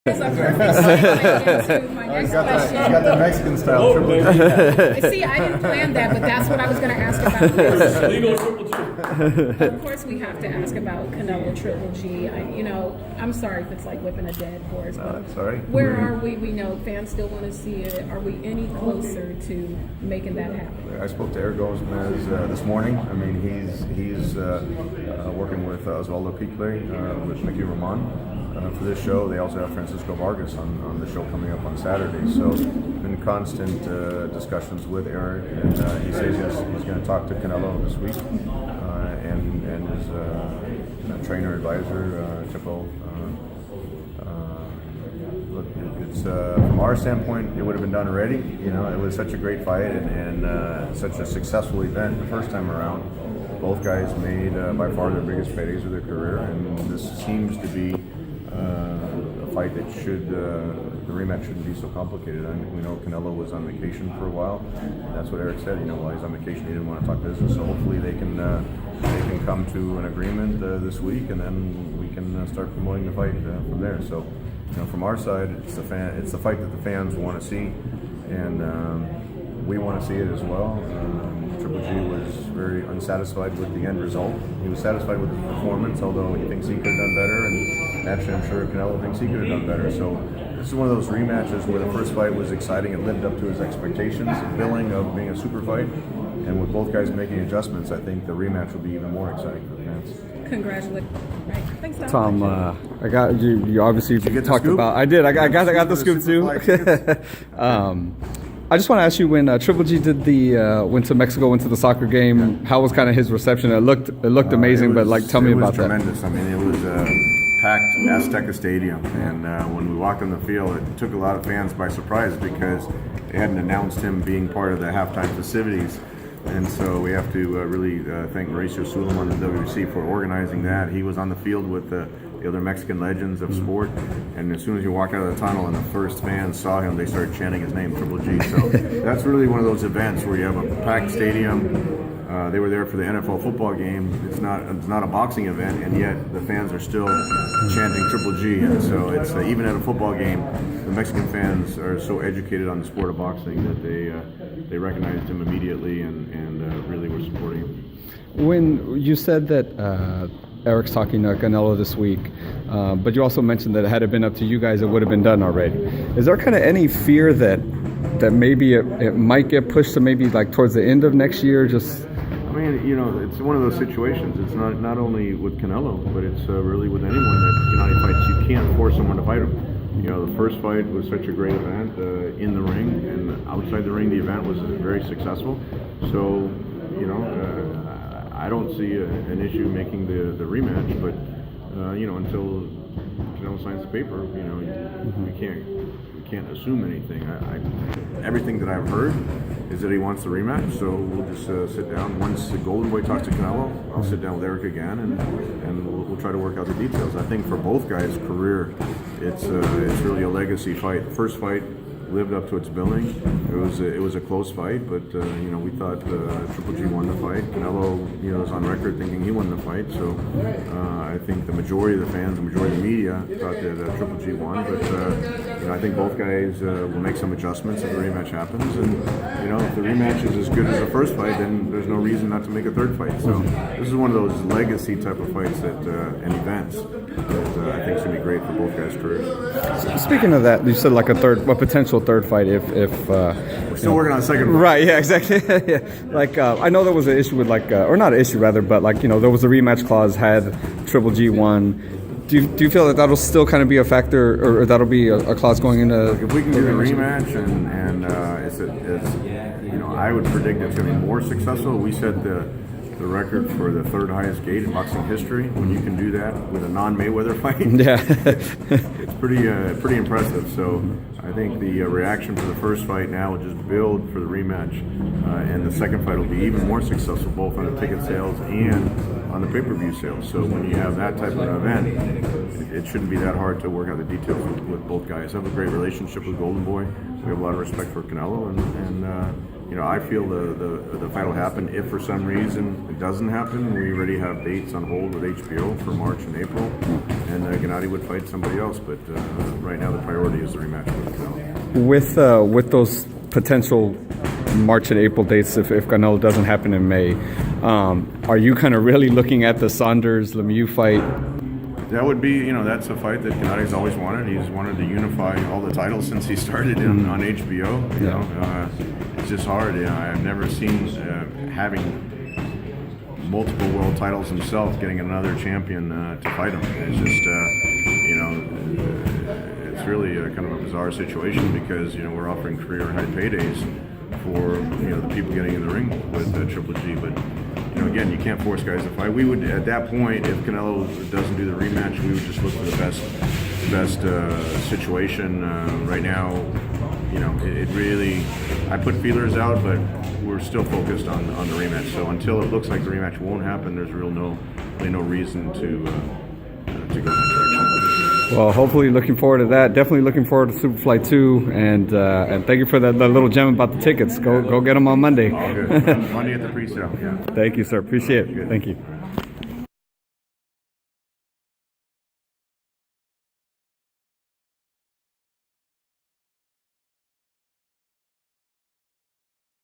It's a perfect segue into my next question. You got the Mexican style Triple G. See, I didn't plan that, but that's what I was going to ask about next. Legal Triple G. Of course, we have to ask about Canelo Triple G. I'm sorry if it's like whipping a dead horse. But Sorry. where are we? We know fans still want to see it. Are we any closer to making that happen? I spoke to Eric Gomez this morning. I mean, he's working with Osvaldo Picle, with Mickey Ramon. For this show, they also have Francisco Vargas on the show coming up on Saturday. So, been constant discussions with Eric, and he says he's going to talk to Canelo this week, and his trainer advisor, Chipo. Look, it's from our standpoint, it would have been done already. You know, it was such a great fight and such a successful event the first time around. Both guys made by far their biggest paydays of their career, and this seems to be a fight that the rematch shouldn't be so complicated. I mean, we know Canelo was on vacation for a while. That's what Eric said. You know, while he's on vacation, he didn't want to talk business. So hopefully they can come to an agreement this week, and then we can start promoting the fight from there. So, you know, from our side, it's the fight that the fans want to see, and we want to see it as well. Triple G was very unsatisfied with the end result. He was satisfied with his performance, although he thinks he could have done better, and naturally I'm sure Canelo thinks he could have done better. So this is one of those rematches where the first fight was exciting. It lived up to his expectations, billing of being a super fight, and with both guys making adjustments, I think the rematch will be even more exciting for the fans. Congratulations. Right. Thanks, Tom, I got you. You obviously Did you get the talked scoop? about. I did. I got the scoop too. I just want to ask you, when Triple G did went to Mexico, went to the soccer game, how was kind of his reception? It looked amazing, but like, tell me about that. It was tremendous. I mean, it was packed Azteca Stadium, and when we walked on the field, it took a lot of fans by surprise because they hadn't announced him being part of the halftime festivities. And so we have to really thank Mauricio Suleiman and the WBC for organizing that. He was on the field with the other Mexican legends of sport, and as soon as you walk out of the tunnel and the first fans saw him, they started chanting his name, Triple G. So that's really one of those events where you have a packed stadium. They were there for the NFL football game. It's not a boxing event, and yet the fans are still chanting Triple G. And so it's even at a football game, the Mexican fans are so educated on the sport of boxing that they recognized him immediately and really were supporting him. When you said that Eric's talking to Canelo this week, but you also mentioned that had it been up to you guys, it would have been done already. Is there kind of any fear that maybe it might get pushed to maybe like towards the end of next year? I mean, you know, it's one of those situations. It's not only with Canelo, but it's really with anyone that United fights. You can't force someone to fight him. You know, the first fight was such a great event in the ring, and outside the ring, the event was very successful. So, you know, I don't see an issue making the rematch, but you know, until Canelo signs the paper, you know, we can't assume anything. Everything that I've heard is that he wants the rematch, so we'll just sit down. Once the Golden Boy talks to Canelo, I'll sit down with Eric again, and we'll try to work out the details. I think for both guys' career, it's really a legacy fight. The first fight lived up to its billing. It was a close fight, but you know, we thought Triple G won the fight. Canelo, you know, is on record thinking he won the fight. So I think the majority of the fans, the majority of the media thought that Triple G won. But you know, I think both guys will make some adjustments if the rematch happens. And you know, if the rematch is as good as the first fight, then there's no reason not to make a third fight. So this is one of those legacy type of fights and events that I think is going to be great for both guys' careers. Speaking of that, you said like a potential third fight if we're still working on a second fight. Right, yeah, exactly. Yeah. Like I know there was an issue with like or not an issue rather, but like, you know, there was a rematch clause had Triple G won. Do you feel that that'll still kind of be a factor, or that'll be a clause going into? If we can get a rematch and it's you know, I would predict it's going to be more successful. We set the record for the third highest gate in boxing history. When you can do that with a non-Mayweather fight, yeah, it's pretty impressive. So I think the reaction for the first fight now will just build for the rematch, and the second fight will be even more successful, both on the ticket sales and on the pay-per-view sales. So when you have that type of an event, it shouldn't be that hard to work out the details with both guys. I have a great relationship with Golden Boy. We have a lot of respect for Canelo, and you know, I feel the fight will happen. If for some reason it doesn't happen, we already have dates on hold with HBO for March and April, and Gennady would fight somebody else. But right now the definitely is the rematch with Canelo. With those potential March and April dates, if Canelo doesn't happen in May, are you kind of really looking at the Saunders Lemieux fight? That would be, that's a fight that Gennady's always wanted. He's wanted to unify all the titles since he started on HBO. It's just hard. I've never seen having multiple world titles himself getting another champion to fight him. It's just, it's really kind of a bizarre situation because we're offering career high paydays for the people getting in the ring with Triple G, but. Again, you can't force guys to fight. We would, at that point, if Canelo doesn't do the rematch, we would just look for the best situation. Right now, it really, I put feelers out, but we're still focused on the rematch. So until it looks like the rematch won't happen, there's really no reason to go in that direction. Well, hopefully looking forward to that. Definitely looking forward to Superfly 2, and thank you for that little gem about the tickets. Go get them on Monday. All good. Monday at the pre-sale. Yeah. Thank you, sir. Appreciate it. Thank you.